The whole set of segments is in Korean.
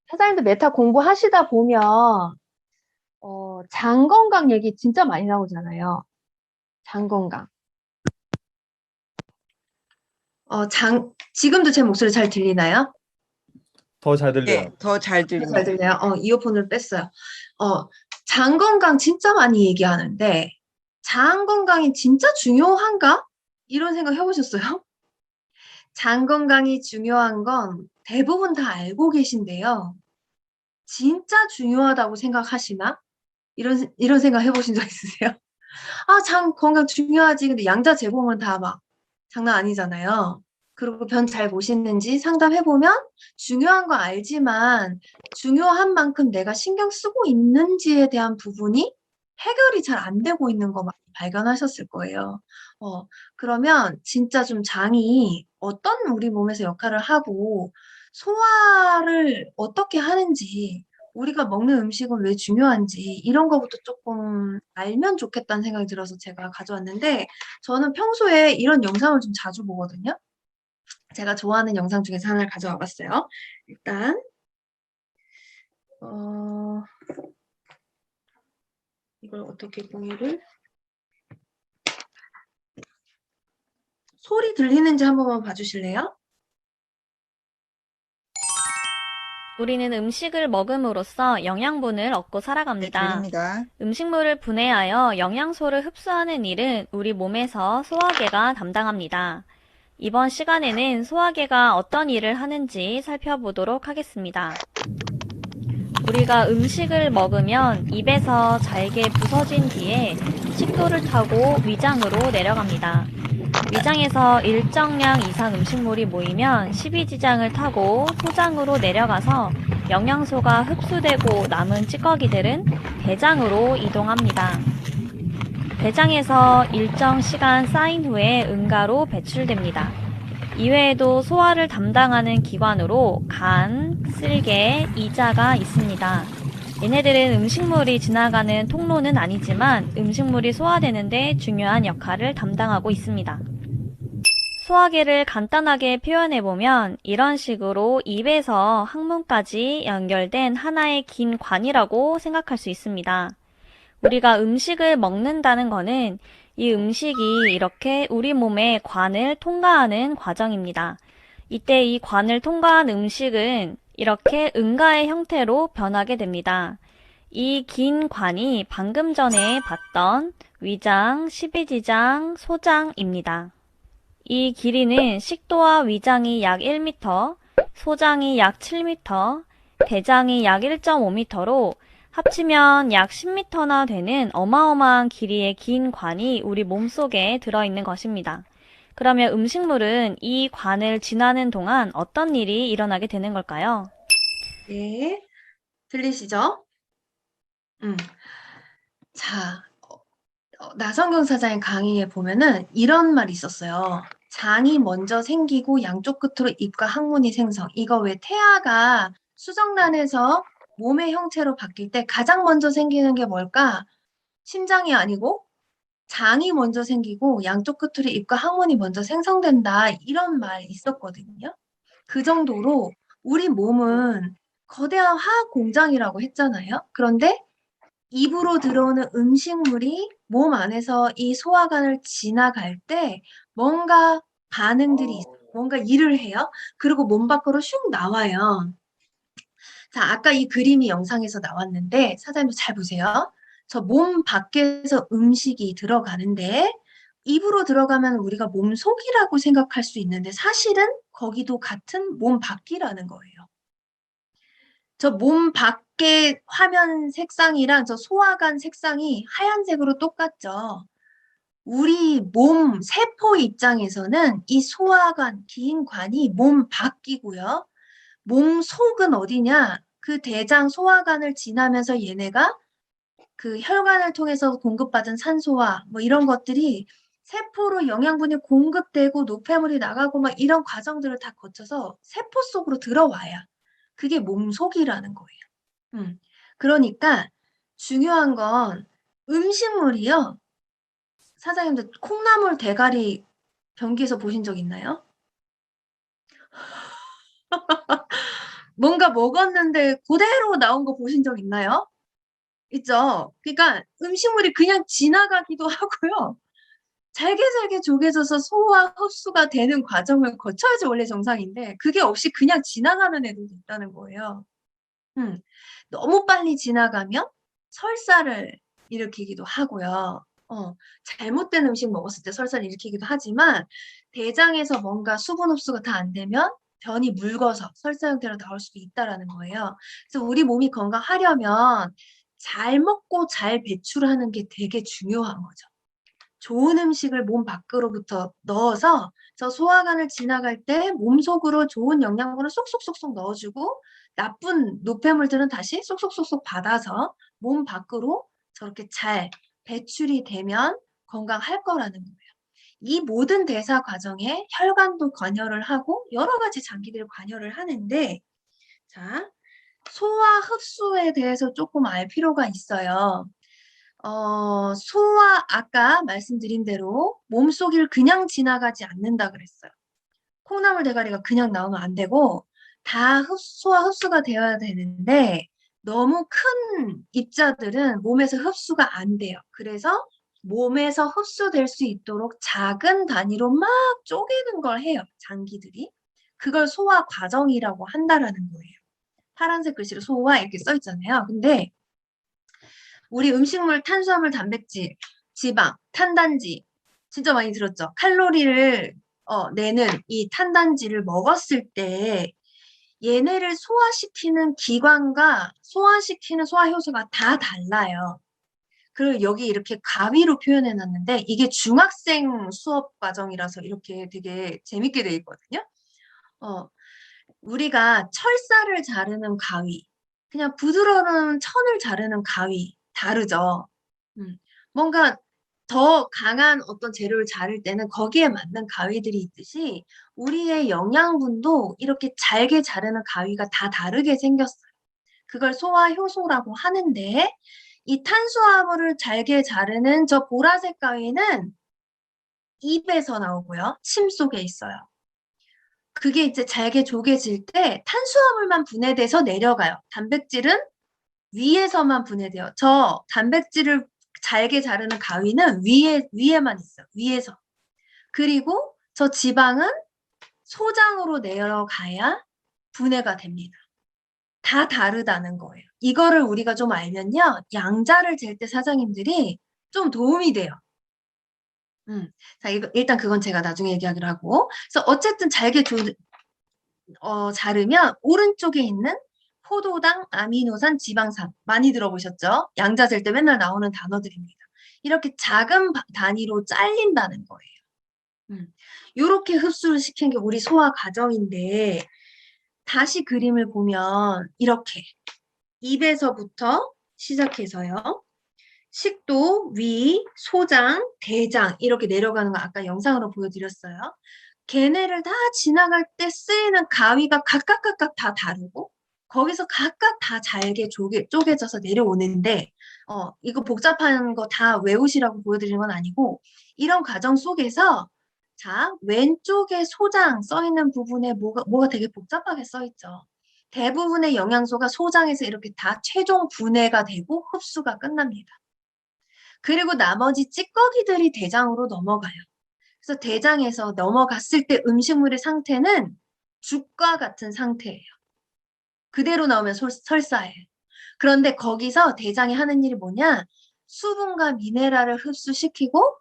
사장님도 메타 공부하시다 보면, 장 건강 얘기 진짜 많이 나오잖아요. 장 건강. 지금도 제 목소리 잘 들리나요? 더 잘 네, 들려요. 더 잘 잘 들립니다. 들려요? 이어폰을 뺐어요. 장 건강 진짜 많이 얘기하는데, 장 건강이 진짜 중요한가? 이런 생각 해보셨어요? 장 건강이 중요한 건 대부분 다 알고 계신데요. 진짜 중요하다고 생각하시나? 이런 생각 해보신 적 있으세요? 아, 장 건강 중요하지. 근데 양자 제공은 다 막 장난 아니잖아요. 그리고 변 잘 보시는지 상담해보면 중요한 거 알지만 중요한 만큼 내가 신경 쓰고 있는지에 대한 부분이 해결이 잘 안 되고 있는 거 발견하셨을 거예요. 어, 그러면 진짜 좀 장이 어떤 우리 몸에서 역할을 하고 소화를 어떻게 하는지 우리가 먹는 음식은 왜 중요한지 이런 거부터 조금 알면 좋겠다는 생각이 들어서 제가 가져왔는데 저는 평소에 이런 영상을 좀 자주 보거든요. 제가 좋아하는 영상 중에서 하나를 가져와 봤어요. 일단 어, 이걸 어떻게 공유를 소리 들리는지 한 번만 봐주실래요? 우리는 음식을 먹음으로써 영양분을 얻고 네, 살아갑니다. 들립니다. 음식물을 분해하여 영양소를 흡수하는 일은 우리 몸에서 소화계가 담당합니다. 이번 시간에는 소화계가 어떤 일을 하는지 살펴보도록 하겠습니다. 우리가 음식을 먹으면 입에서 잘게 부서진 뒤에 식도를 타고 위장으로 내려갑니다. 위장에서 일정량 이상 음식물이 모이면 십이지장을 타고 소장으로 내려가서 영양소가 흡수되고 남은 찌꺼기들은 대장으로 이동합니다. 대장에서 일정 시간 쌓인 후에 응가로 배출됩니다. 이외에도 소화를 담당하는 기관으로 간, 쓸개, 이자가 있습니다. 얘네들은 음식물이 지나가는 통로는 아니지만 음식물이 소화되는데 중요한 역할을 담당하고 있습니다. 소화계를 간단하게 표현해보면 이런 식으로 입에서 항문까지 연결된 하나의 긴 관이라고 생각할 수 있습니다. 우리가 음식을 먹는다는 것은 이 음식이 이렇게 우리 몸의 관을 통과하는 과정입니다. 이때 이 관을 통과한 음식은 이렇게 응가의 형태로 변하게 됩니다. 이 긴 관이 방금 전에 봤던 위장, 십이지장, 소장입니다. 이 길이는 식도와 위장이 약 1m, 소장이 약 7m, 대장이 약 1.5m로 합치면 약 10m나 되는 어마어마한 길이의 긴 관이 우리 몸속에 들어있는 것입니다. 그러면 음식물은 이 관을 지나는 동안 어떤 일이 일어나게 되는 걸까요? 네, 들리시죠? 음. 자, 나성경 사장의 강의에 보면은 이런 말이 있었어요. 장이 먼저 생기고 양쪽 끝으로 입과 항문이 생성. 이거 왜 태아가 수정란에서 몸의 형체로 바뀔 때 가장 먼저 생기는 게 뭘까? 심장이 아니고 장이 먼저 생기고 양쪽 끝으로 입과 항문이 먼저 생성된다. 이런 말 있었거든요. 그 정도로 우리 몸은 거대한 화학 공장이라고 했잖아요. 그런데 입으로 들어오는 음식물이 몸 안에서 이 소화관을 지나갈 때 뭔가 반응들이 있어요. 뭔가 일을 해요. 그리고 몸 밖으로 슉 나와요. 자, 아까 이 그림이 영상에서 나왔는데 사장님도 잘 보세요. 저 몸 밖에서 음식이 들어가는데 입으로 들어가면 우리가 몸 속이라고 생각할 수 있는데 사실은 거기도 같은 몸 밖이라는 거예요. 저 몸 밖에 화면 색상이랑 저 소화관 색상이 하얀색으로 똑같죠. 우리 몸 세포 입장에서는 이 소화관, 긴 관이 몸 밖이고요. 몸 속은 어디냐? 그 대장 소화관을 지나면서 얘네가 그 혈관을 통해서 공급받은 산소와 뭐 이런 것들이 세포로 영양분이 공급되고 노폐물이 나가고 막 이런 과정들을 다 거쳐서 세포 속으로 들어와야 그게 몸속이라는 거예요. 그러니까 중요한 건 음식물이요. 사장님들 콩나물 대가리 변기에서 보신 적 있나요? 뭔가 먹었는데 그대로 나온 거 보신 적 있나요? 있죠? 그러니까 음식물이 그냥 지나가기도 하고요. 잘게 조개져서 소화 흡수가 되는 과정을 거쳐야지 원래 정상인데 그게 없이 그냥 지나가는 애들도 있다는 거예요. 음. 너무 빨리 지나가면 설사를 일으키기도 하고요. 잘못된 음식 먹었을 때 설사를 일으키기도 하지만 대장에서 뭔가 수분 흡수가 다 안 되면 변이 묽어서 설사 형태로 나올 수도 있다라는 거예요. 그래서 우리 몸이 건강하려면 잘 먹고 잘 배출하는 게 되게 중요한 거죠. 좋은 음식을 몸 밖으로부터 넣어서 저 소화관을 지나갈 때 몸속으로 좋은 영양분을 쏙쏙쏙쏙 넣어주고 나쁜 노폐물들은 다시 쏙쏙쏙쏙 받아서 몸 밖으로 저렇게 잘 배출이 되면 건강할 거라는 거예요. 이 모든 대사 과정에 혈관도 관여를 하고 여러 가지 장기들이 관여를 하는데 자, 소화 흡수에 대해서 조금 알 필요가 있어요. 소화 아까 말씀드린 대로 몸속을 그냥 지나가지 않는다 그랬어요. 콩나물 대가리가 그냥 나오면 안 되고 다 소화 흡수가 되어야 되는데 너무 큰 입자들은 몸에서 흡수가 안 돼요. 그래서 몸에서 흡수될 수 있도록 작은 단위로 막 쪼개는 걸 해요, 장기들이. 그걸 소화 과정이라고 한다라는 거예요. 파란색 글씨로 소화 이렇게 써 있잖아요. 근데 우리 음식물, 탄수화물, 단백질, 지방, 탄단지 진짜 많이 들었죠? 칼로리를 내는 이 탄단지를 먹었을 때 얘네를 소화시키는 기관과 소화시키는 소화효소가 다 달라요. 그리고 여기 이렇게 가위로 표현해 놨는데 이게 중학생 수업 과정이라서 이렇게 되게 재밌게 돼 있거든요. 우리가 철사를 자르는 가위, 그냥 부드러운 천을 자르는 가위 다르죠. 뭔가 더 강한 어떤 재료를 자를 때는 거기에 맞는 가위들이 있듯이 우리의 영양분도 이렇게 잘게 자르는 가위가 다 다르게 생겼어요. 그걸 소화효소라고 하는데 이 탄수화물을 잘게 자르는 저 보라색 가위는 입에서 나오고요. 침 속에 있어요. 그게 이제 잘게 조개질 때 탄수화물만 분해돼서 내려가요. 단백질은 위에서만 분해돼요. 저 단백질을 잘게 자르는 가위는 위에만 있어요. 위에서. 그리고 저 지방은 소장으로 내려가야 분해가 됩니다. 다 다르다는 거예요. 이거를 우리가 좀 알면요. 양자를 잴 때 사장님들이 좀 도움이 돼요. 자, 일단 그건 제가 나중에 얘기하기로 하고. 그래서 어쨌든 잘게 자르면 오른쪽에 있는 포도당, 아미노산, 지방산 많이 들어보셨죠? 양자 셀 때 맨날 나오는 단어들입니다. 이렇게 작은 단위로 잘린다는 거예요. 요렇게 흡수를 시킨 게 우리 소화 과정인데 다시 그림을 보면 이렇게 입에서부터 시작해서요. 식도, 위, 소장, 대장 이렇게 내려가는 거 아까 영상으로 보여드렸어요. 걔네를 다 지나갈 때 쓰이는 가위가 각각 다 다르고 거기서 각각 다 잘게 쪼개져서 내려오는데 이거 복잡한 거 다 외우시라고 보여드리는 건 아니고 이런 과정 속에서 자 왼쪽에 소장 써있는 부분에 뭐가 되게 복잡하게 써있죠. 대부분의 영양소가 소장에서 이렇게 다 최종 분해가 되고 흡수가 끝납니다. 그리고 나머지 찌꺼기들이 대장으로 넘어가요. 그래서 대장에서 넘어갔을 때 음식물의 상태는 죽과 같은 상태예요. 그대로 나오면 설사예요. 그런데 거기서 대장이 하는 일이 뭐냐? 수분과 미네랄을 흡수시키고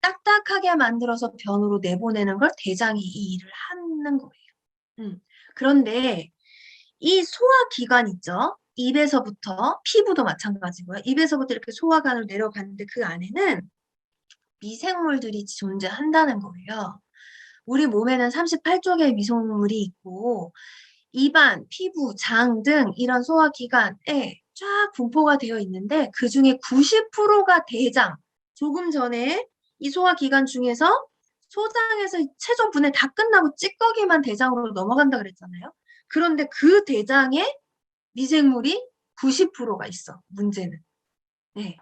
딱딱하게 만들어서 변으로 내보내는 걸 대장이 이 일을 하는 거예요. 그런데 이 소화기관 있죠? 입에서부터 피부도 마찬가지고요. 입에서부터 이렇게 소화관으로 내려가는데 그 안에는 미생물들이 존재한다는 거예요. 우리 몸에는 38쪽의 미생물이 있고 입안, 피부, 장 등 이런 소화기관에 쫙 분포가 되어 있는데 그중에 90%가 대장. 조금 전에 이 소화기관 중에서 소장에서 최종 분해 다 끝나고 찌꺼기만 대장으로 넘어간다 그랬잖아요. 그런데 그 대장에 미생물이 90%가 있어. 문제는. 네.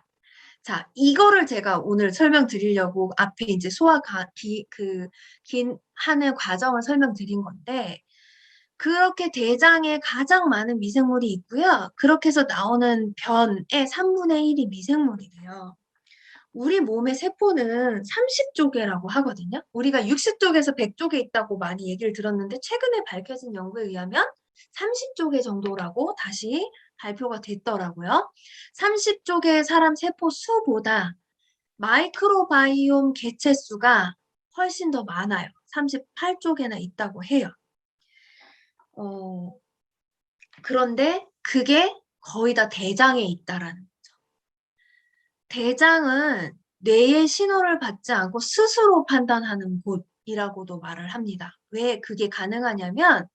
자, 이거를 제가 오늘 설명드리려고 앞에 이제 하는 과정을 설명드린 건데 그렇게 대장에 가장 많은 미생물이 있고요. 그렇게 해서 나오는 변의 3분의 1이 미생물이래요. 우리 몸의 세포는 30조개라고 하거든요. 우리가 60조개에서 100조개 있다고 많이 얘기를 들었는데 최근에 밝혀진 연구에 의하면 30조개 정도라고 다시 발표가 됐더라고요. 30조개의 사람 세포 수보다 마이크로바이옴 개체 수가 훨씬 더 많아요. 38조개나 있다고 해요. 그런데 그게 거의 다 대장에 있다라는 거죠. 대장은 뇌의 신호를 받지 않고 스스로 판단하는 곳이라고도 말을 합니다. 왜 그게 가능하냐면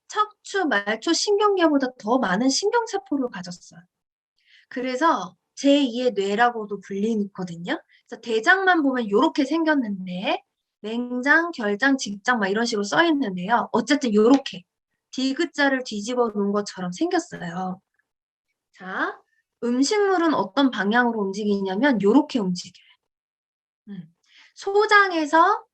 척추, 말초, 신경계보다 더 많은 신경세포를 가졌어요. 그래서 제2의 뇌라고도 불리거든요. 그래서 대장만 보면 이렇게 생겼는데 맹장, 결장, 직장 막 이런 식으로 써 있는데요. 어쨌든 이렇게 디귿자를 뒤집어 놓은 것처럼 생겼어요. 자, 음식물은 어떤 방향으로 움직이냐면 이렇게 움직여요. 소장에서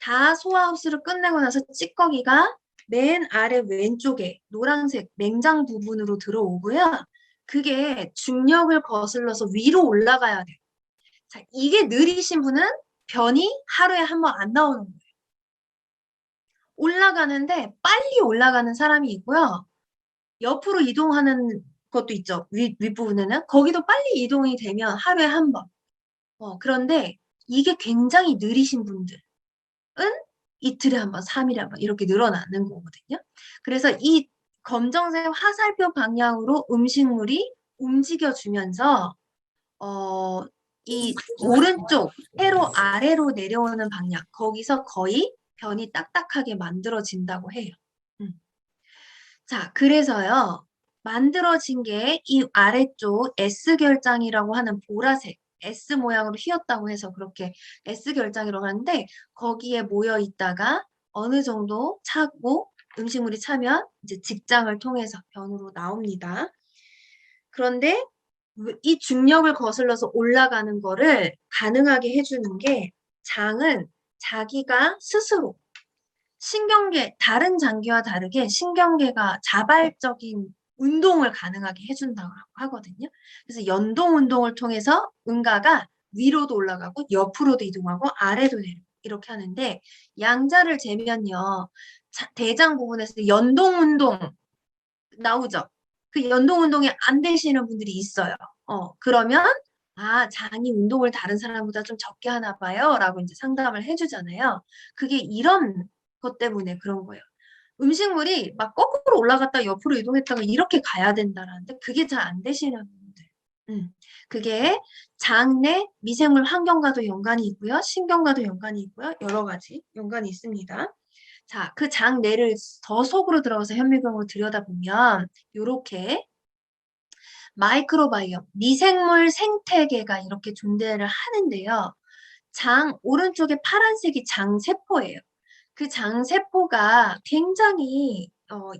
다 소화흡수를 끝내고 나서 찌꺼기가 맨 아래 왼쪽에 노란색 맹장 부분으로 들어오고요. 그게 중력을 거슬러서 위로 올라가야 돼요. 자, 이게 느리신 분은 변이 하루에 한 번 안 나오는 거예요. 올라가는데 빨리 올라가는 사람이 있고요. 옆으로 이동하는 것도 있죠. 윗부분에는. 거기도 빨리 이동이 되면 하루에 한 번. 그런데 이게 굉장히 느리신 분들은 이틀에 한 번, 3일에 한 번 이렇게 늘어나는 거거든요. 그래서 이 검정색 화살표 방향으로 음식물이 움직여주면서 이 오른쪽 세로 아래로 내려오는 방향 거기서 거의 변이 딱딱하게 만들어진다고 해요. 자, 그래서요. 만들어진 게 이 아래쪽 S결장이라고 하는 보라색 S 모양으로 휘었다고 해서 그렇게 S결장이라고 하는데 거기에 모여 있다가 어느 정도 차고 음식물이 차면 이제 직장을 통해서 변으로 나옵니다. 그런데 이 중력을 거슬러서 올라가는 거를 가능하게 해주는 게 장은 자기가 스스로 신경계, 다른 장기와 다르게 신경계가 자발적인 운동을 가능하게 해준다고 하거든요. 그래서 연동 운동을 통해서 응가가 위로도 올라가고 옆으로도 이동하고 아래도 내리고 이렇게 하는데 양자를 재면요. 대장 부분에서 연동 운동 나오죠. 그 연동 운동이 안 되시는 분들이 있어요. 그러면 장이 운동을 다른 사람보다 좀 적게 하나 봐요. 라고 이제 상담을 해주잖아요. 그게 이런 것 때문에 그런 거예요. 음식물이 막 거꾸로 올라갔다 옆으로 이동했다가 이렇게 가야 된다라는데 그게 잘 안 되시는 분들. 그게 장내 미생물 환경과도 연관이 있고요. 신경과도 연관이 있고요. 여러 가지 연관이 있습니다. 자, 그 장내를 더 속으로 들어가서 현미경으로 들여다보면 이렇게 마이크로바이옴, 미생물 생태계가 이렇게 존재를 하는데요. 장 오른쪽에 파란색이 장세포예요. 그 장세포가 굉장히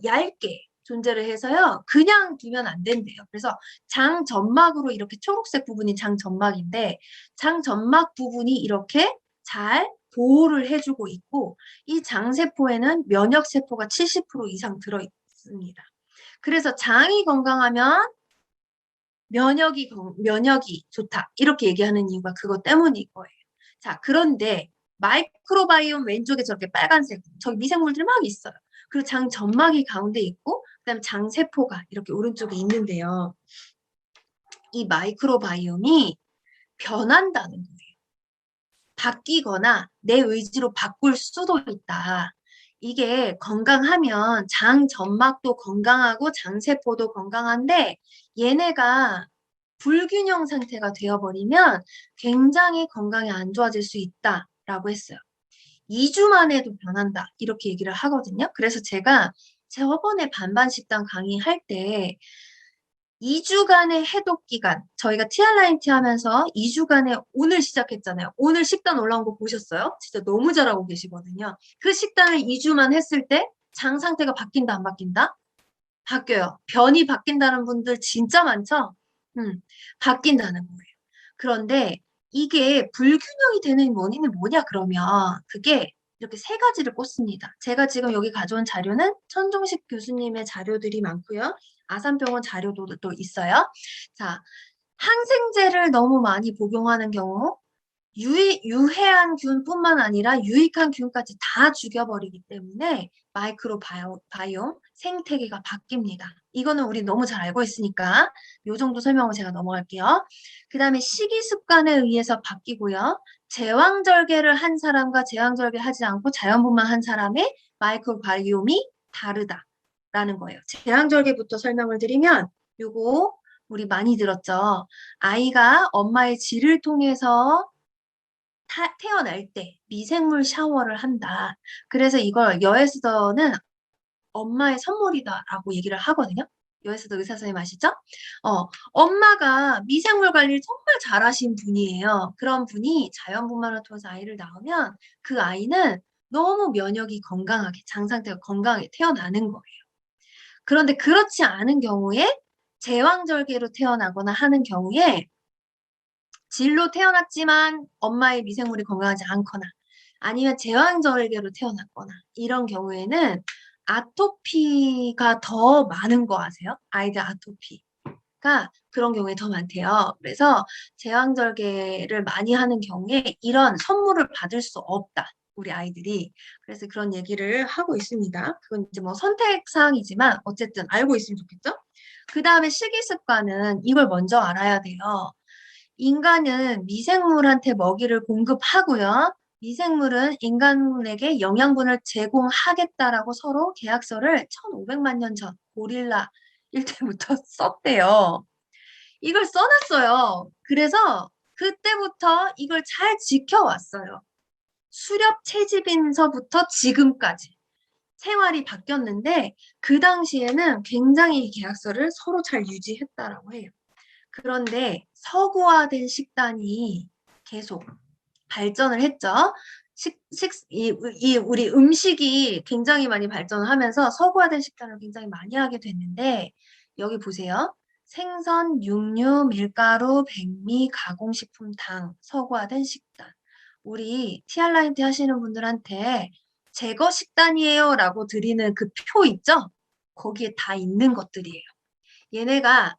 얇게 존재를 해서요. 그냥 두면 안 된대요. 그래서 장점막으로 이렇게 초록색 부분이 장점막인데 장점막 부분이 이렇게 잘 보호를 해주고 있고 이 장세포에는 면역세포가 70% 이상 들어있습니다. 그래서 장이 건강하면 면역이 좋다. 이렇게 얘기하는 이유가 그것 때문인 거예요. 자, 그런데 마이크로바이옴 왼쪽에 저렇게 빨간색, 저기 미생물들이 막 있어요. 그리고 장 점막이 가운데 있고, 그다음에 장세포가 이렇게 오른쪽에 있는데요. 이 마이크로바이옴이 변한다는 거예요. 바뀌거나 내 의지로 바꿀 수도 있다. 이게 건강하면 장 점막도 건강하고 장세포도 건강한데 얘네가 불균형 상태가 되어버리면 굉장히 건강이 안 좋아질 수 있다라고 했어요. 2주 만에도 변한다 이렇게 얘기를 하거든요. 그래서 제가 저번에 반반식단 강의할 때 2주간의 해독 기간, 저희가 TR라인티 하면서 2주간에 오늘 시작했잖아요. 오늘 식단 올라온 거 보셨어요? 진짜 너무 잘하고 계시거든요. 그 식단을 2주만 했을 때 장 상태가 바뀐다, 안 바뀐다? 바뀌어요. 변이 바뀐다는 분들 진짜 많죠? 바뀐다는 거예요. 그런데 이게 불균형이 되는 원인은 뭐냐, 그러면 그게 이렇게 세 가지를 꼽습니다. 제가 지금 여기 가져온 자료는 천종식 교수님의 자료들이 많고요. 아산병원 자료도 또 있어요. 자, 항생제를 너무 많이 복용하는 경우 유해한 균뿐만 아니라 유익한 균까지 다 죽여버리기 때문에 마이크로바이옴, 생태계가 바뀝니다. 이거는 우리 너무 잘 알고 있으니까 이 정도 설명을 제가 넘어갈게요. 그 다음에 식이 습관에 의해서 바뀌고요. 제왕절개를 한 사람과 제왕절개 하지 않고 자연분만 한 사람의 마이크로바이옴이 다르다라는 거예요. 제왕절개부터 설명을 드리면 요거 우리 많이 들었죠. 아이가 엄마의 질을 통해서 태어날 때 미생물 샤워를 한다. 그래서 이걸 여에스더는 엄마의 선물이다라고 얘기를 하거든요. 여에스더 의사 선생님 아시죠? 엄마가 미생물 관리를 정말 잘하신 분이에요. 그런 분이 자연분만을 통해서 아이를 낳으면 그 아이는 너무 면역이 건강하게, 장 상태가 건강하게 태어나는 거예요. 그런데 그렇지 않은 경우에 제왕절개로 태어나거나 하는 경우에 질로 태어났지만 엄마의 미생물이 건강하지 않거나 아니면 제왕절개로 태어났거나 이런 경우에는 아토피가 더 많은 거 아세요? 아이들 아토피가 그런 경우에 더 많대요. 그래서 제왕절개를 많이 하는 경우에 이런 선물을 받을 수 없다. 우리 아이들이. 그래서 그런 얘기를 하고 있습니다. 그건 이제 뭐 선택사항이지만 어쨌든 알고 있으면 좋겠죠? 그 다음에 식이습관은 이걸 먼저 알아야 돼요. 인간은 미생물한테 먹이를 공급하고요. 미생물은 인간에게 영양분을 제공하겠다라고 서로 계약서를 1500만 년 전 고릴라 일때부터 썼대요. 이걸 써놨어요. 그래서 그때부터 이걸 잘 지켜왔어요. 수렵 채집인서부터 지금까지 생활이 바뀌었는데 그 당시에는 굉장히 이 계약서를 서로 잘 유지했다라고 해요. 그런데 서구화된 식단이 계속 발전을 했죠. 우리 음식이 굉장히 많이 발전을 하면서 서구화된 식단을 굉장히 많이 하게 됐는데 여기 보세요. 생선, 육류, 밀가루, 백미, 가공식품, 당, 서구화된 식단. 우리 티알라인티 하시는 분들한테 제거 식단이에요 라고 드리는 그 표 있죠? 거기에 다 있는 것들이에요. 얘네가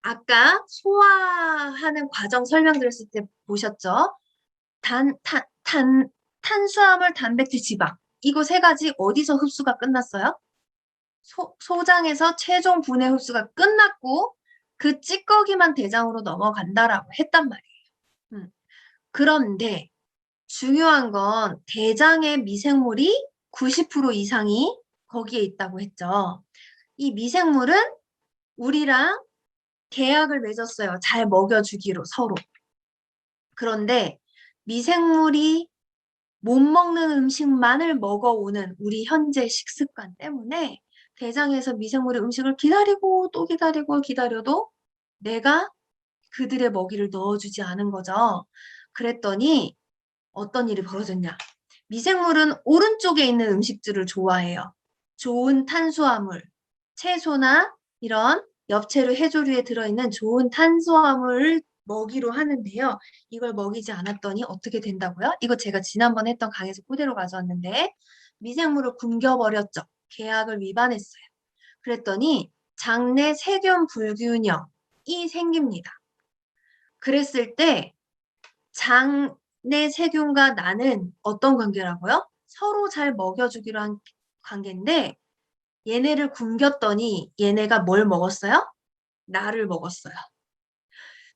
아까 소화하는 과정 설명드렸을 때 보셨죠? 탄수화물, 단백질, 지방. 이거 세 가지 어디서 흡수가 끝났어요? 소장에서 최종 분해 흡수가 끝났고 그 찌꺼기만 대장으로 넘어간다라고 했단 말이에요. 그런데 중요한 건 대장의 미생물이 90% 이상이 거기에 있다고 했죠. 이 미생물은 우리랑 계약을 맺었어요. 잘 먹여주기로 서로. 그런데 미생물이 못 먹는 음식만을 먹어오는 우리 현재 식습관 때문에 대장에서 미생물의 음식을 기다리고 또 기다리고 기다려도 내가 그들의 먹이를 넣어주지 않은 거죠. 그랬더니 어떤 일이 벌어졌냐. 미생물은 오른쪽에 있는 음식들을 좋아해요. 좋은 탄수화물, 채소나 이런 엽채류, 해조류에 들어있는 좋은 탄수화물을 먹이로 하는데요. 이걸 먹이지 않았더니 어떻게 된다고요? 이거 제가 지난번에 했던 강의에서 그대로 가져왔는데 미생물을 굶겨버렸죠. 계약을 위반했어요. 그랬더니 장내 세균 불균형이 생깁니다. 그랬을 때 장내 세균과 나는 어떤 관계라고요? 서로 잘 먹여주기로 한 관계인데 얘네를 굶겼더니 얘네가 뭘 먹었어요? 나를 먹었어요.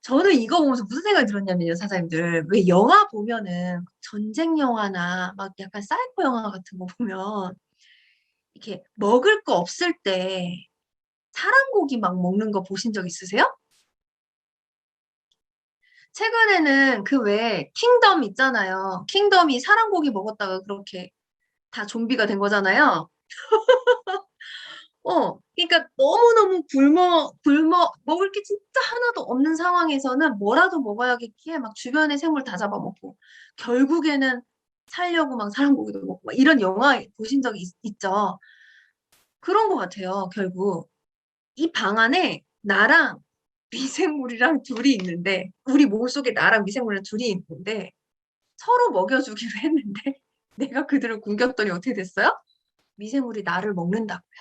저는 이거 보면서 무슨 생각이 들었냐면요, 사장님들. 왜 영화 보면은 전쟁 영화나 막 약간 사이코 영화 같은 거 보면 이렇게 먹을 거 없을 때 사람 고기 막 먹는 거 보신 적 있으세요? 최근에는 그 외에 킹덤 있잖아요. 킹덤이 사람 고기 먹었다가 그렇게 다 좀비가 된 거잖아요. 그러니까 너무너무 먹을 게 진짜 하나도 없는 상황에서는 뭐라도 먹어야겠기에 막 주변의 생물 다 잡아먹고, 결국에는 살려고 막 사람 고기도 먹고, 막 이런 영화 보신 적이 있죠? 그런 것 같아요, 결국. 이 방 안에 나랑 미생물이랑 둘이 있는데, 우리 몸 속에 나랑 미생물이랑 둘이 있는데, 서로 먹여주기로 했는데, 내가 그들을 굶겼더니 어떻게 됐어요? 미생물이 나를 먹는다고요.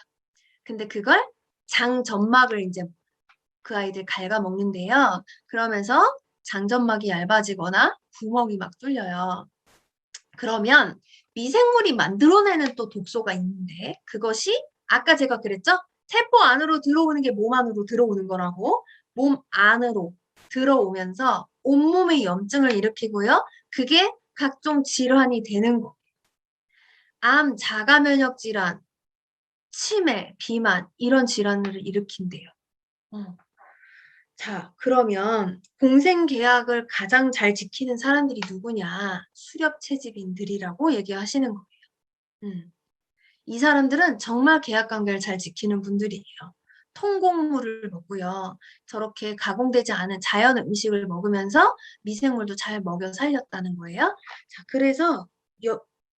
근데 그걸 장점막을 이제 그 아이들 갉아먹는데요. 그러면서 장점막이 얇아지거나 구멍이 막 뚫려요. 그러면 미생물이 만들어내는 또 독소가 있는데 그것이 아까 제가 그랬죠? 세포 안으로 들어오는 게 몸 안으로 들어오는 거라고. 몸 안으로 들어오면서 온몸에 염증을 일으키고요. 그게 각종 질환이 되는 거. 암, 자가면역 질환, 치매, 비만 이런 질환을 일으킨대요. 자, 그러면 공생계약을 가장 잘 지키는 사람들이 누구냐? 수렵채집인들이라고 얘기하시는 거예요. 이 사람들은 정말 계약관계를 잘 지키는 분들이에요. 통곡물을 먹고요. 저렇게 가공되지 않은 자연 음식을 먹으면서 미생물도 잘 먹여 살렸다는 거예요. 자, 그래서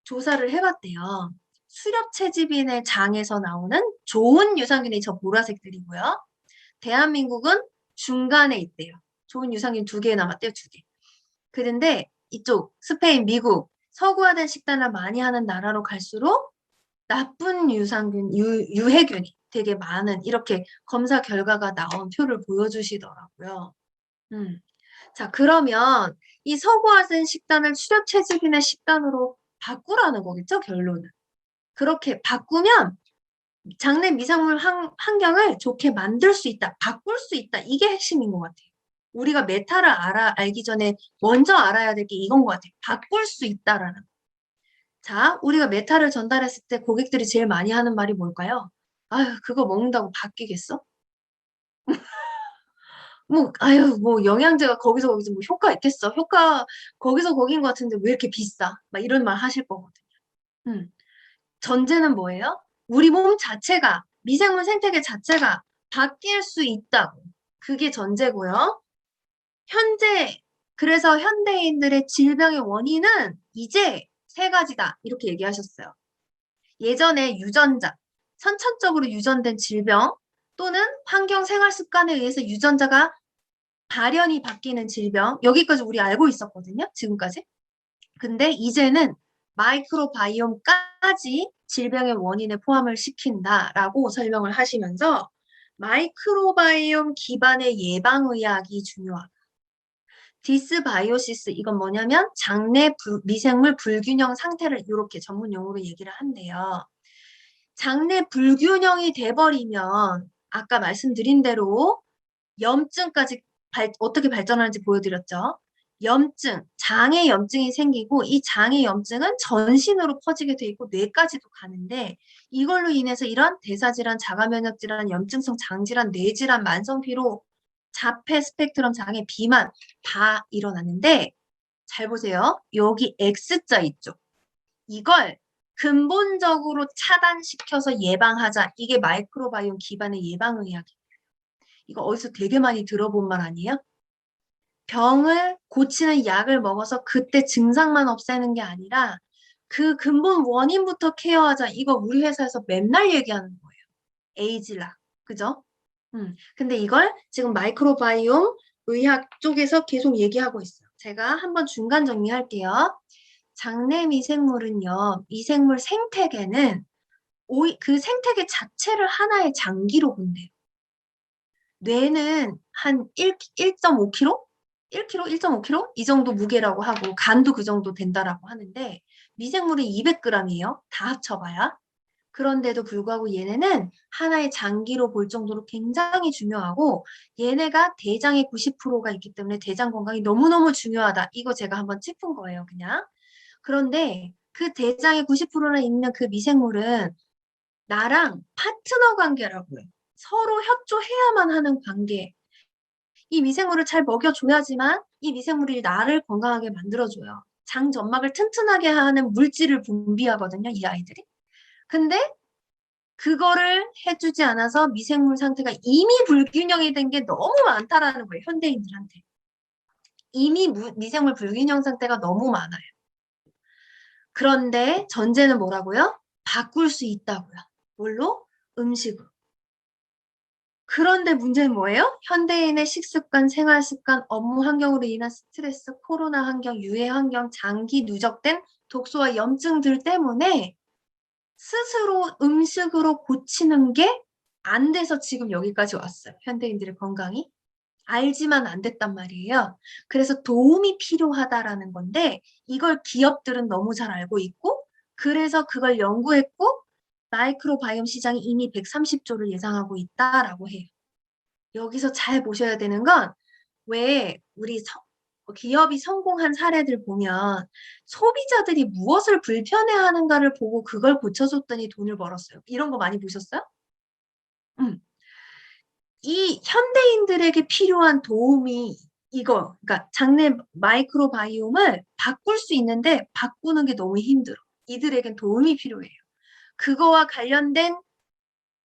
조사를 해봤대요. 수렵채집인의 장에서 나오는 좋은 유산균이 저 보라색들이고요. 대한민국은 중간에 있대요. 좋은 유산균 2개 남았대요, 2개. 그런데 이쪽 스페인, 미국, 서구화된 식단을 많이 하는 나라로 갈수록 나쁜 유산균, 유해균이 되게 많은 이렇게 검사 결과가 나온 표를 보여주시더라고요. 자, 그러면 이 서구화된 식단을 수렵채집인의 식단으로 바꾸라는 거겠죠, 결론은. 그렇게 바꾸면 장내 미생물 환경을 좋게 만들 수 있다, 바꿀 수 있다. 이게 핵심인 것 같아요. 우리가 메타를 알기 전에 먼저 알아야 될 게 이건 것 같아요. 바꿀 수 있다라는 거. 자, 우리가 메타를 전달했을 때 고객들이 제일 많이 하는 말이 뭘까요? 아유, 그거 먹는다고 바뀌겠어? 뭐, 아유, 뭐, 영양제가 거기서 거기서 뭐 효과 있겠어? 효과 거기서 거긴 것 같은데 왜 이렇게 비싸? 막 이런 말 하실 거거든요. 음. 전제는 뭐예요? 우리 몸 자체가, 미생물 생태계 자체가 바뀔 수 있다고. 그게 전제고요. 그래서 현대인들의 질병의 원인은 이제 3가지다. 이렇게 얘기하셨어요. 예전에 유전자, 선천적으로 유전된 질병 또는 환경 생활 습관에 의해서 유전자가 발현이 바뀌는 질병, 여기까지 우리 알고 있었거든요. 지금까지. 근데 이제는 마이크로바이옴까지 질병의 원인에 포함을 시킨다라고 설명을 하시면서 마이크로바이옴 기반의 예방의학이 중요하다. 디스바이오시스 이건 뭐냐면 장내 미생물 불균형 상태를 이렇게 전문 용어로 얘기를 한대요. 장내 불균형이 돼버리면 아까 말씀드린 대로 염증까지 어떻게 발전하는지 보여드렸죠. 염증, 장에 염증이 생기고 이 장의 염증은 전신으로 퍼지게 돼 있고 뇌까지도 가는데 이걸로 인해서 이런 대사질환, 자가면역질환, 염증성 장질환, 뇌질환, 만성피로, 자폐 스펙트럼 장애, 비만 다 일어나는데 잘 보세요. 여기 X자 있죠. 이걸 근본적으로 차단시켜서 예방하자. 이게 마이크로바이옴 기반의 예방의학이에요. 이거 어디서 되게 많이 들어본 말 아니에요? 병을 고치는 약을 먹어서 그때 증상만 없애는 게 아니라 그 근본 원인부터 케어하자. 이거 우리 회사에서 맨날 얘기하는 거예요. 에이즐락. 그죠? 근데 이걸 지금 마이크로바이옴 의학 쪽에서 계속 얘기하고 있어요. 제가 한번 중간 정리할게요. 장내 미생물은요, 미생물 생태계는 그 생태계 자체를 하나의 장기로 본대요. 뇌는 한 1.5kg? 1kg, 1.5kg? 이 정도 무게라고 하고 간도 그 정도 된다라고 하는데 미생물은 200g이에요. 다 합쳐봐야. 그런데도 불구하고 얘네는 하나의 장기로 볼 정도로 굉장히 중요하고 얘네가 대장의 90%가 있기 때문에 대장 건강이 너무너무 중요하다. 이거 제가 한번 짚은 거예요. 그냥. 그런데 그 대장의 90%나 있는 그 미생물은 나랑 파트너 관계라고 해요. 서로 협조해야만 하는 관계. 이 미생물을 잘 먹여줘야지만 이 미생물이 나를 건강하게 만들어줘요. 장 점막을 튼튼하게 하는 물질을 분비하거든요, 이 아이들이. 근데 그거를 해주지 않아서 미생물 상태가 이미 불균형이 된 게 너무 많다라는 거예요, 현대인들한테. 이미 미생물 불균형 상태가 너무 많아요. 그런데 전제는 뭐라고요? 바꿀 수 있다고요. 뭘로? 음식으로. 그런데 문제는 뭐예요? 현대인의 식습관, 생활습관, 업무 환경으로 인한 스트레스, 코로나 환경, 유해 환경, 장기 누적된 독소와 염증들 때문에 스스로 음식으로 고치는 게 안 돼서 지금 여기까지 왔어요. 현대인들의 건강이. 알지만 안 됐단 말이에요. 그래서 도움이 필요하다라는 건데 이걸 기업들은 너무 잘 알고 있고 그래서 그걸 연구했고 마이크로바이옴 시장이 이미 130조를 예상하고 있다라고 해요. 여기서 잘 보셔야 되는 건 왜 우리 기업이 성공한 사례들 보면 소비자들이 무엇을 불편해하는가를 보고 그걸 고쳐줬더니 돈을 벌었어요. 이런 거 많이 보셨어요? 이 현대인들에게 필요한 도움이 이거, 그러니까 장내 마이크로바이옴을 바꿀 수 있는데 바꾸는 게 너무 힘들어. 이들에겐 도움이 필요해요. 그거와 관련된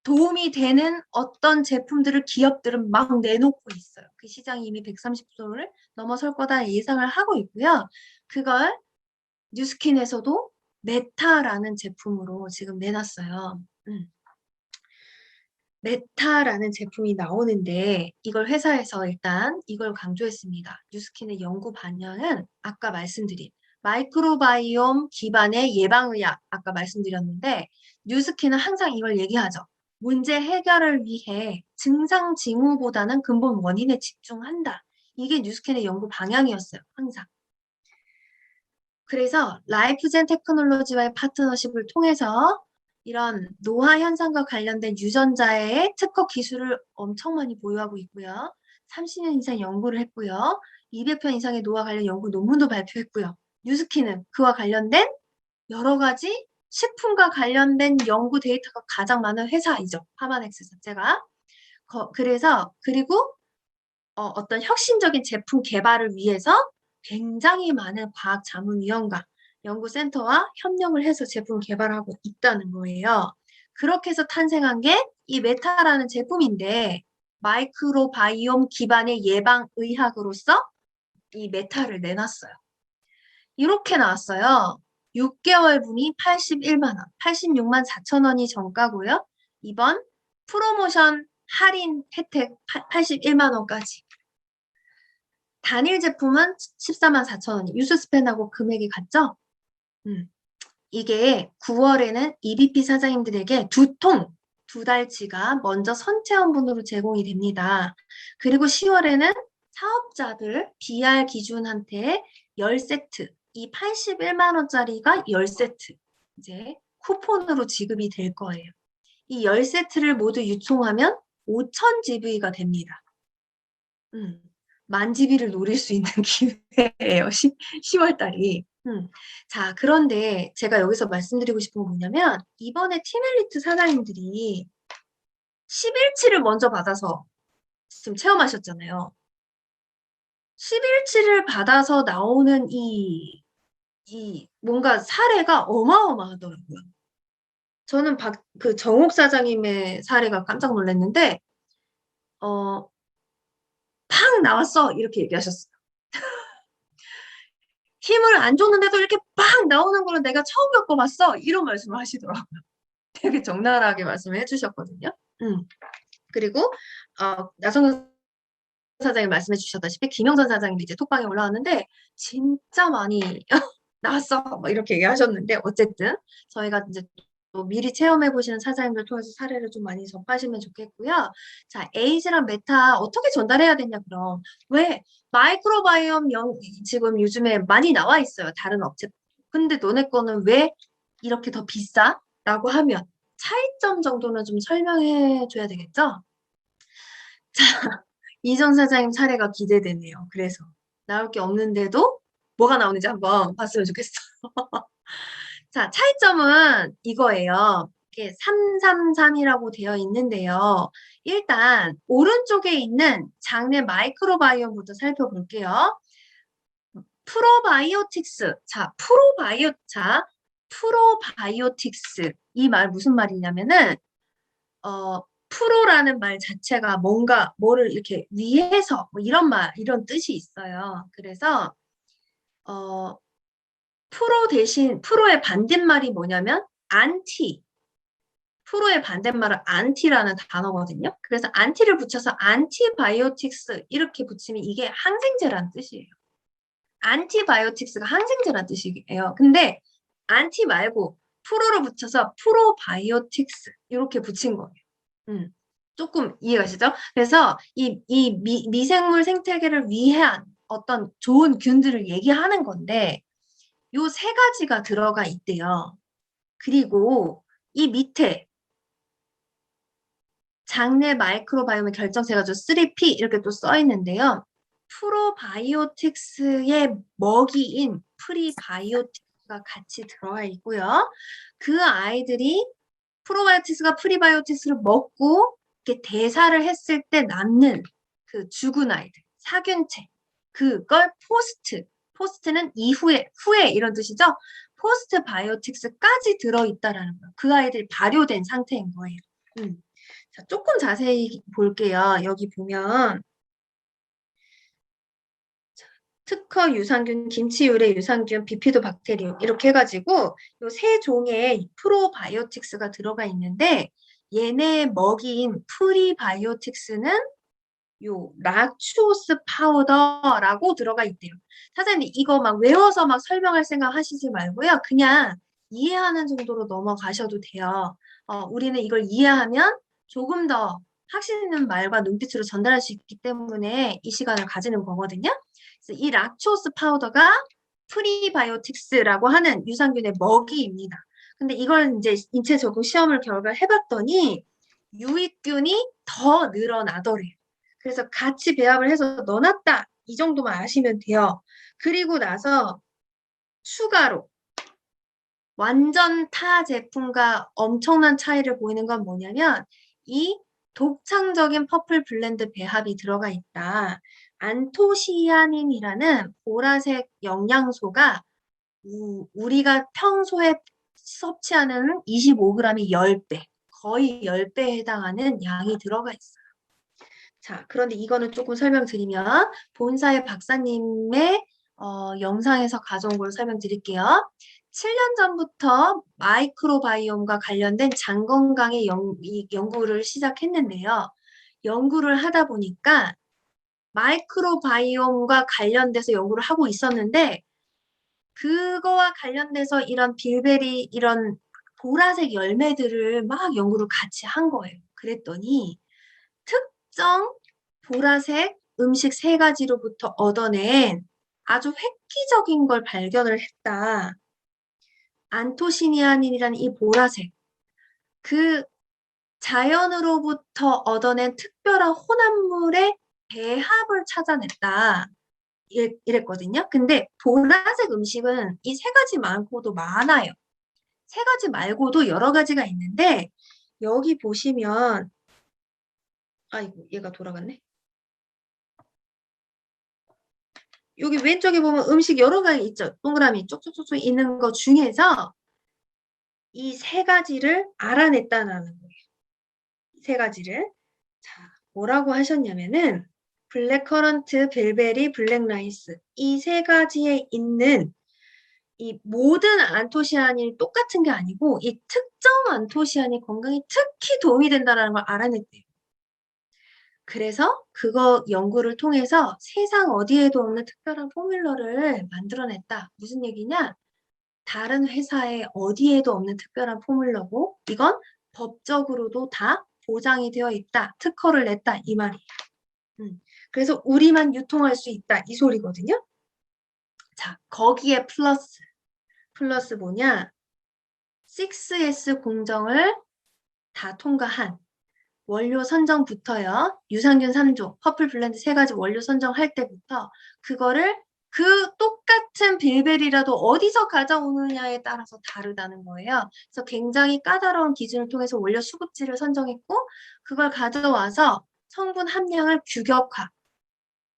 도움이 되는 어떤 제품들을 기업들은 막 내놓고 있어요. 그 시장이 이미 130조를 넘어설 거다 예상을 하고 있고요. 그걸 뉴스킨에서도 메타라는 제품으로 지금 내놨어요. 메타라는 제품이 나오는데 이걸 회사에서 일단 이걸 강조했습니다. 뉴스킨의 연구 방향은 아까 말씀드린 마이크로바이옴 기반의 예방의학 아까 말씀드렸는데 뉴스킨은 항상 이걸 얘기하죠. 문제 해결을 위해 증상 징후보다는 근본 원인에 집중한다. 이게 뉴스킨의 연구 방향이었어요. 항상. 그래서 라이프젠 테크놀로지와의 파트너십을 통해서 이런 노화 현상과 관련된 유전자의 특허 기술을 엄청 많이 보유하고 있고요. 30년 이상 연구를 했고요. 200편 이상의 노화 관련 연구 논문도 발표했고요. 뉴스킨은 그와 관련된 여러 가지 식품과 관련된 연구 데이터가 가장 많은 회사이죠. 파마넥스 자체가. 그리고 어떤 혁신적인 제품 개발을 위해서 굉장히 많은 과학자문위원과 연구센터와 협력을 해서 제품 개발하고 있다는 거예요. 그렇게 해서 탄생한 게 이 메타라는 제품인데 마이크로바이옴 기반의 예방의학으로서 이 메타를 내놨어요. 이렇게 나왔어요. 6개월분이 81만 원, 86만 4천 원이 정가고요. 이번 프로모션 할인 혜택 81만 원까지. 단일 제품은 14만 4천 원이 유스스펜하고 금액이 같죠? 이게 9월에는 EBP 사장님들에게 2통, 2달치가 먼저 선체험분으로 제공이 됩니다. 그리고 10월에는 사업자들 BR 기준한테 10세트, 이 81만 원짜리가 10세트 이제 쿠폰으로 지급이 될 거예요. 이 10세트를 모두 유통하면 5,000GV가 됩니다. 10,000GV를 노릴 수 있는 기회예요. 10월 달이. 자, 그런데 제가 여기서 말씀드리고 싶은 건 뭐냐면 이번에 티멜리트 사장님들이 10일치를 먼저 받아서 지금 체험하셨잖아요. 10일치를 받아서 나오는 이 뭔가 사례가 어마어마하더라고요. 저는 그 정옥 사장님의 사례가 깜짝 놀랐는데 팍 나왔어 이렇게 얘기하셨어요. 힘을 안 줬는데도 이렇게 팍 나오는 거를 내가 처음 겪어봤어 이런 말씀을 하시더라고요. 되게 적나라하게 말씀을 해주셨거든요. 그리고 나성근 사장님 말씀해 주셨다시피 김영선 사장님도 이제 톡방에 올라왔는데 진짜 많이 나왔어 뭐 이렇게 얘기하셨는데 어쨌든 저희가 이제 또 미리 체험해 보시는 사장님들 통해서 사례를 좀 많이 접하시면 좋겠고요. 자, 에이즈랑 메타 어떻게 전달해야 되냐 그럼 왜 마이크로바이옴 지금 요즘에 많이 나와 있어요. 다른 업체. 근데 너네 거는 왜 이렇게 더 비싸? 라고 하면 차이점 정도는 좀 설명해 줘야 되겠죠? 자, 이정 사장님 사례가 기대되네요. 그래서 나올 게 없는데도 뭐가 나오는지 한번 봤으면 좋겠어. 자, 차이점은 이거예요. 이게 333이라고 되어 있는데요. 일단 오른쪽에 있는 장내 마이크로바이옴부터 살펴볼게요. 프로바이오틱스. 자, 프로바이오틱스. 이 말 무슨 말이냐면은 프로라는 말 자체가 뭐를 이렇게 위해서 뭐 이런 뜻이 있어요. 그래서 프로의 반대말이 뭐냐면 프로의 반대말은 안티라는 단어거든요. 그래서 안티를 붙여서 안티바이오틱스 이렇게 붙이면 이게 항생제라는 뜻이에요. 안티바이오틱스가 항생제라는 뜻이에요. 근데 안티 말고 프로를 붙여서 프로바이오틱스 이렇게 붙인 거예요. 조금 이해가시죠? 그래서 이 미생물 생태계를 위한 어떤 좋은 균들을 얘기하는 건데 요 세 가지가 들어가 있대요. 그리고 이 밑에 장내 마이크로바이옴의 결정체가 3P 이렇게 또 써 있는데요. 프로바이오틱스의 먹이인 프리바이오틱스가 같이 들어가 있고요. 그 아이들이 프로바이오틱스가 프리바이오틱스를 먹고 이렇게 대사를 했을 때 남는 그 죽은 아이들, 사균체, 그걸 포스트는 이후에, 후에 이런 뜻이죠. 포스트 바이오틱스까지 들어있다라는 거예요. 그 아이들이 발효된 상태인 거예요. 자, 조금 자세히 볼게요. 여기 보면 특허 유산균, 김치 유래 유산균, 비피도박테리움 이렇게 해가지고 요 세 종의 프로바이오틱스가 들어가 있는데 얘네 먹이인 프리바이오틱스는 요 락초스 파우더라고 들어가 있대요. 사장님 이거 막 외워서 막 설명할 생각 하시지 말고요. 그냥 이해하는 정도로 넘어가셔도 돼요. 우리는 이걸 이해하면 조금 더 확신 있는 말과 눈빛으로 전달할 수 있기 때문에 이 시간을 가지는 거거든요. 그래서 이 락초스 파우더가 프리바이오틱스라고 하는 유산균의 먹이입니다. 근데 이걸 이제 인체 적응 시험을 결과를 해봤더니 유익균이 더 늘어나더래요. 그래서 같이 배합을 해서 넣어놨다. 이 정도만 아시면 돼요. 그리고 나서 추가로 완전 타 제품과 엄청난 차이를 보이는 건 뭐냐면 이 독창적인 퍼플 블렌드 배합이 들어가 있다. 안토시아닌이라는 보라색 영양소가 우리가 평소에 섭취하는 25g이 10배, 거의 10배에 해당하는 양이 들어가 있어요. 자, 그런데 이거는 조금 설명드리면 본사의 박사님의 영상에서 가져온 걸 설명드릴게요. 7년 전부터 마이크로바이옴과 관련된 장 건강의 연구를 시작했는데요. 연구를 하다 보니까 마이크로바이옴과 관련돼서 연구를 하고 있었는데 그거와 관련돼서 이런 빌베리 이런 보라색 열매들을 막 연구를 같이 한 거예요. 그랬더니 특정 보라색 음식 3가지로부터 얻어낸 아주 획기적인 걸 발견을 했다. 안토시니아닌이라는 이 보라색, 그 자연으로부터 얻어낸 특별한 혼합물의 배합을 찾아냈다. 이랬거든요. 근데 보라색 음식은 이 3가지 말고도 많아요. 3가지 말고도 여러 가지가 있는데 여기 보시면 아이고 얘가 돌아갔네. 여기 왼쪽에 보면 음식 여러 가지 있죠. 동그라미 쪽쪽쪽쪽 있는 거 중에서 이 3가지를 알아냈다는 거예요. 이 3가지를. 자, 뭐라고 하셨냐면은 블랙커런트, 빌베리, 블랙라이스 이 3가지에 있는 이 모든 안토시아닌이 똑같은 게 아니고 이 특정 안토시아닌 건강에 특히 도움이 된다는 걸 알아냈대요. 그래서 그거 연구를 통해서 세상 어디에도 없는 특별한 포뮬러를 만들어냈다. 무슨 얘기냐? 다른 회사에 어디에도 없는 특별한 포뮬러고 이건 법적으로도 다 보장이 되어 있다. 특허를 냈다. 이 말이에요. 그래서 우리만 유통할 수 있다. 이 소리거든요. 자, 거기에 플러스 뭐냐? 6S 공정을 다 통과한 원료 선정부터요. 유산균 3종, 퍼플 블렌드 3가지 원료 선정할 때부터 그거를 그 똑같은 빌베리라도 어디서 가져오느냐에 따라서 다르다는 거예요. 그래서 굉장히 까다로운 기준을 통해서 원료 수급지를 선정했고 그걸 가져와서 성분 함량을 규격화,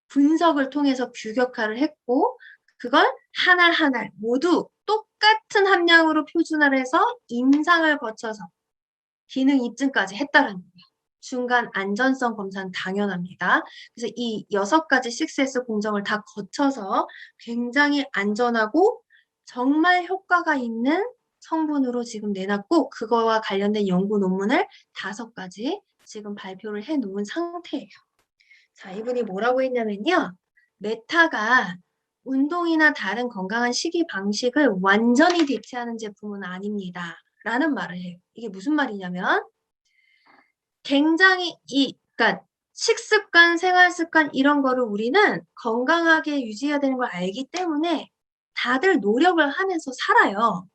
분석을 통해서 규격화를 했고 그걸 하나하나 모두 똑같은 함량으로 표준화를 해서 임상을 거쳐서 기능 입증까지 했다라는 거예요. 중간 안전성 검사는 당연합니다. 그래서 이 6가지 6S 공정을 다 거쳐서 굉장히 안전하고 정말 효과가 있는 성분으로 지금 내놨고 그거와 관련된 연구 논문을 5가지 지금 발표를 해놓은 상태예요. 자, 이분이 뭐라고 했냐면요. 메타가 운동이나 다른 건강한 식이 방식을 완전히 대체하는 제품은 아닙니다. 라는 말을 해요. 이게 무슨 말이냐면 굉장히 그러니까 식습관, 생활습관 이런 거를 우리는 건강하게 유지해야 되는 걸 알기 때문에 다들 노력을 하면서 살아요.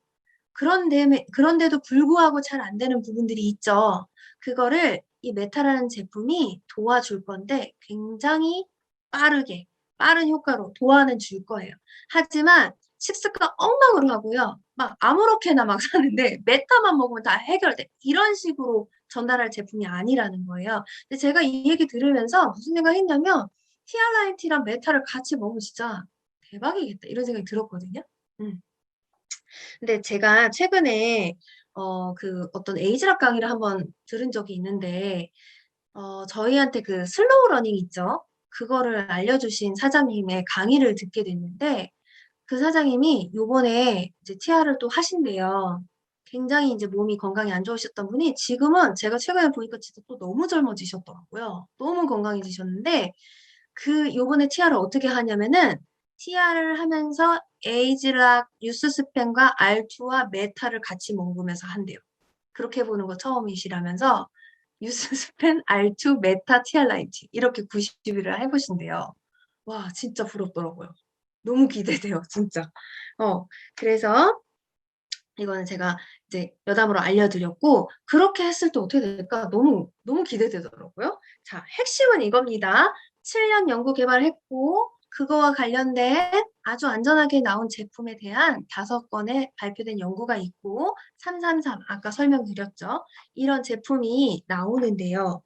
그런데도 불구하고 잘 안 되는 부분들이 있죠. 그거를 이 메타라는 제품이 도와줄 건데 굉장히 빠른 효과로 도와는 줄 거예요. 하지만 식습관 엉망으로 하고요. 막 아무렇게나 막 사는데 메타만 먹으면 다 해결돼. 이런 식으로 전달할 제품이 아니라는 거예요. 근데 제가 이 얘기 들으면서 무슨 생각했냐면 티알라인티랑 메타를 같이 먹으면 진짜 대박이겠다 이런 생각이 들었거든요. 근데 제가 최근에 그 어떤 에이즈락 강의를 한번 들은 적이 있는데 저희한테 그 슬로우 러닝 있죠? 그거를 알려주신 사장님의 강의를 듣게 됐는데 그 사장님이 요번에 이제 TR을 또 하신대요. 굉장히 이제 몸이 건강이 안 좋으셨던 분이 지금은 제가 최근에 보니까 진짜 또 너무 젊어지셨더라고요. 너무 건강해지셨는데 요번에 TR을 어떻게 하냐면은 TR을 하면서 에이즈락, 뉴스스펜과 R2와 메타를 같이 먹으면서 한대요. 그렇게 보는 거 처음이시라면서 뉴스스펜, R2, 메타, 티알라이트 이렇게 90일을 해보신대요. 와 진짜 부럽더라고요. 너무 기대돼요 진짜. 그래서 이거는 제가 이제 여담으로 알려드렸고 그렇게 했을 때 어떻게 될까 너무 기대되더라고요. 자, 핵심은 이겁니다. 7년 연구 개발했고 그거와 관련된 아주 안전하게 나온 제품에 대한 5건의 발표된 연구가 있고 333 아까 설명드렸죠. 이런 제품이 나오는데요.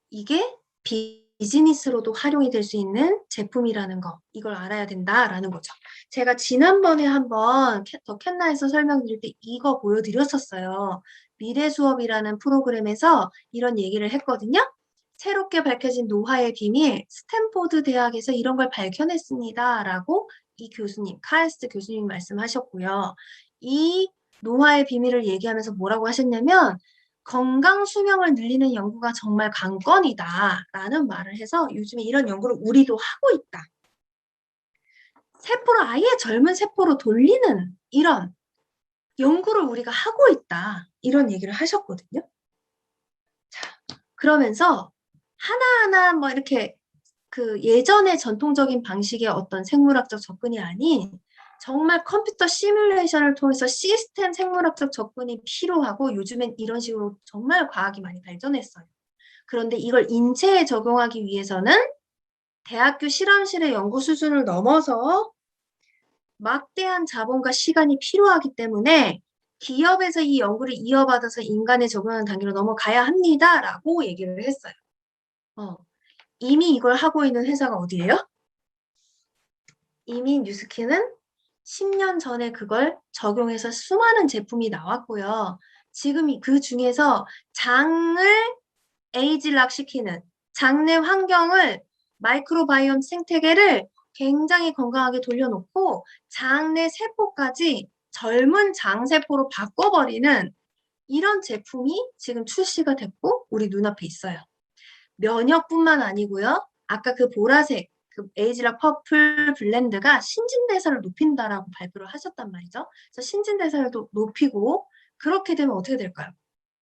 이게 비즈니스로도 활용이 될 수 있는 제품이라는 거 이걸 알아야 된다라는 거죠. 제가 지난번에 한번 더 캔나에서 설명드릴 때 이거 보여드렸었어요. 미래 수업이라는 프로그램에서 이런 얘기를 했거든요. 새롭게 밝혀진 노화의 비밀, 스탠포드 대학에서 이런 걸 밝혀냈습니다. 라고 이 교수님, 카에스트 교수님이 말씀하셨고요. 이 노화의 비밀을 얘기하면서 뭐라고 하셨냐면 건강 수명을 늘리는 연구가 정말 관건이다 라는 말을 해서 요즘에 이런 연구를 우리도 하고 있다. 세포를 아예 젊은 세포로 돌리는 이런 연구를 우리가 하고 있다. 이런 얘기를 하셨거든요. 자, 그러면서 하나하나 뭐 이렇게 그 예전의 전통적인 방식의 어떤 생물학적 접근이 아닌 정말 컴퓨터 시뮬레이션을 통해서 시스템 생물학적 접근이 필요하고 요즘엔 이런 식으로 정말 과학이 많이 발전했어요. 그런데 이걸 인체에 적용하기 위해서는 대학교 실험실의 연구 수준을 넘어서 막대한 자본과 시간이 필요하기 때문에 기업에서 이 연구를 이어받아서 인간에 적용하는 단계로 넘어가야 합니다라고 얘기를 했어요. 이미 이걸 하고 있는 회사가 어디예요? 이미 뉴스킨은 10년 전에 그걸 적용해서 수많은 제품이 나왔고요. 지금 그 중에서 장을 에이지락 시키는 장내 환경을 마이크로바이옴 생태계를 굉장히 건강하게 돌려놓고 장내 세포까지 젊은 장세포로 바꿔버리는 이런 제품이 지금 출시가 됐고 우리 눈앞에 있어요. 면역뿐만 아니고요. 아까 그 보라색 그 에이지락 퍼플 블렌드가 신진대사를 높인다라고 발표를 하셨단 말이죠. 그래서 신진대사를 또 높이고 그렇게 되면 어떻게 될까요?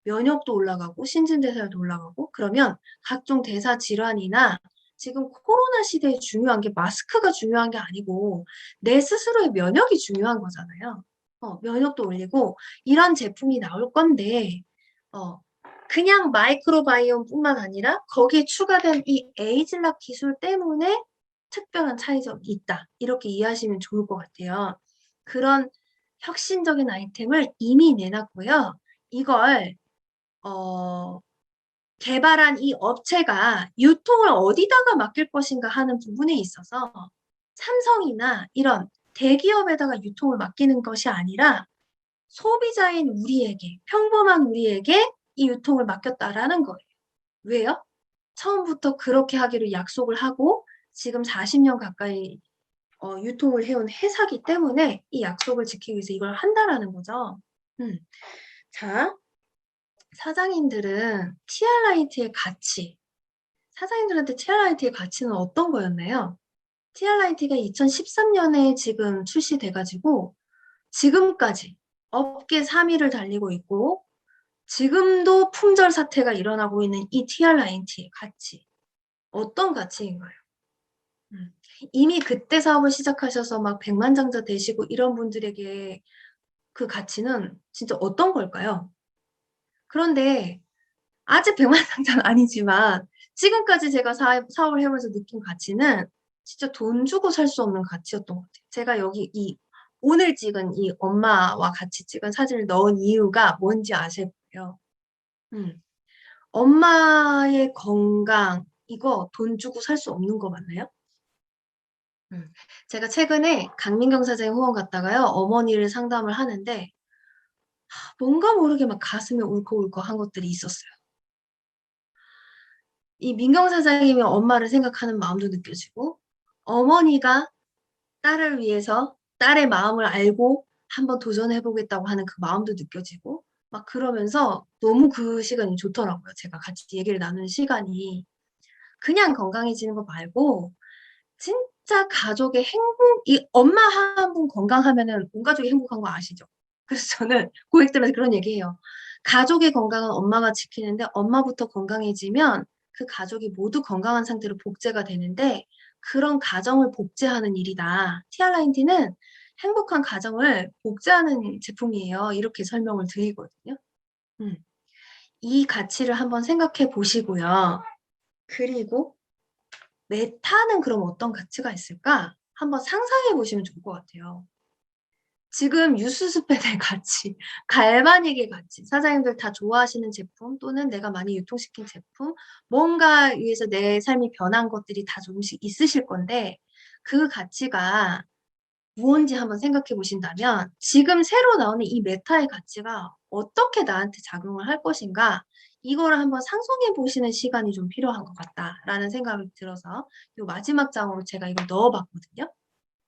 면역도 올라가고 신진대사도 올라가고 그러면 각종 대사 질환이나 지금 코로나 시대에 중요한 게 마스크가 중요한 게 아니고 내 스스로의 면역이 중요한 거잖아요. 면역도 올리고 이런 제품이 나올 건데 그냥 마이크로바이옴뿐만 아니라 거기에 추가된 이 에이즐락 기술 때문에 특별한 차이점이 있다. 이렇게 이해하시면 좋을 것 같아요. 그런 혁신적인 아이템을 이미 내놨고요. 이걸 개발한 이 업체가 유통을 어디다가 맡길 것인가 하는 부분에 있어서 삼성이나 이런 대기업에다가 유통을 맡기는 것이 아니라 소비자인 우리에게, 평범한 우리에게 이 유통을 맡겼다라는 거예요. 왜요? 처음부터 그렇게 하기로 약속을 하고 지금 40년 가까이 유통을 해온 회사기 때문에 이 약속을 지키기 위해서 이걸 한다라는 거죠. 자, 사장님들은 티알라이트의 가치, 사장님들한테 TRIT의 가치는 어떤 거였나요? TRIT가 2013년에 지금 출시돼 가지고 지금까지 업계 3위를 달리고 있고 지금도 품절 사태가 일어나고 있는 이 TRIT의 가치. 어떤 가치인가요? 이미 그때 사업을 시작하셔서 막 백만장자 되시고 이런 분들에게 그 가치는 진짜 어떤 걸까요? 그런데 아직 백만장자는 아니지만 지금까지 제가 사업을 해 보면서 느낀 가치는 진짜 돈 주고 살 수 없는 가치였던 것 같아요. 제가 여기 이 오늘 찍은 이 엄마와 같이 찍은 사진을 넣은 이유가 뭔지 아실 거예요. 음. 엄마의 건강 이거 돈 주고 살 수 없는 거 맞나요? 제가 최근에 강민경 사장님 후원 갔다가요. 어머니를 상담을 하는데 뭔가 모르게 막 가슴이 울컥울컥한 것들이 있었어요. 이 민경 사장님이 엄마를 생각하는 마음도 느껴지고 어머니가 딸을 위해서 딸의 마음을 알고 한번 도전해 보겠다고 하는 그 마음도 느껴지고 막 그러면서 너무 그 시간이 좋더라고요. 제가 같이 얘기를 나누는 시간이. 그냥 건강해지는 거 말고 진짜 가족의 행복 이 엄마 한 분 건강하면은 온 가족이 행복한 거 아시죠? 그래서 저는 고객들한테 그런 얘기해요. 가족의 건강은 엄마가 지키는데 엄마부터 건강해지면 그 가족이 모두 건강한 상태로 복제가 되는데 그런 가정을 복제하는 일이다. TRINT는 행복한 가정을 복제하는 제품이에요. 이렇게 설명을 드리거든요. 음. 이 가치를 한번 생각해 보시고요. 그리고 메타는 그럼 어떤 가치가 있을까? 한번 상상해 보시면 좋을 것 같아요. 지금 유수스펜의 가치, 갈바닉의 가치, 사장님들 다 좋아하시는 제품 또는 내가 많이 유통시킨 제품, 뭔가 위해서 내 삶이 변한 것들이 다 조금씩 있으실 건데 그 가치가 무언지 한번 생각해 보신다면 지금 새로 나오는 이 메타의 가치가 어떻게 나한테 작용을 할 것인가 이거를 한번 상상해 보시는 시간이 좀 필요한 것 같다라는 생각이 들어서 요 마지막 장으로 제가 이걸 넣어 봤거든요.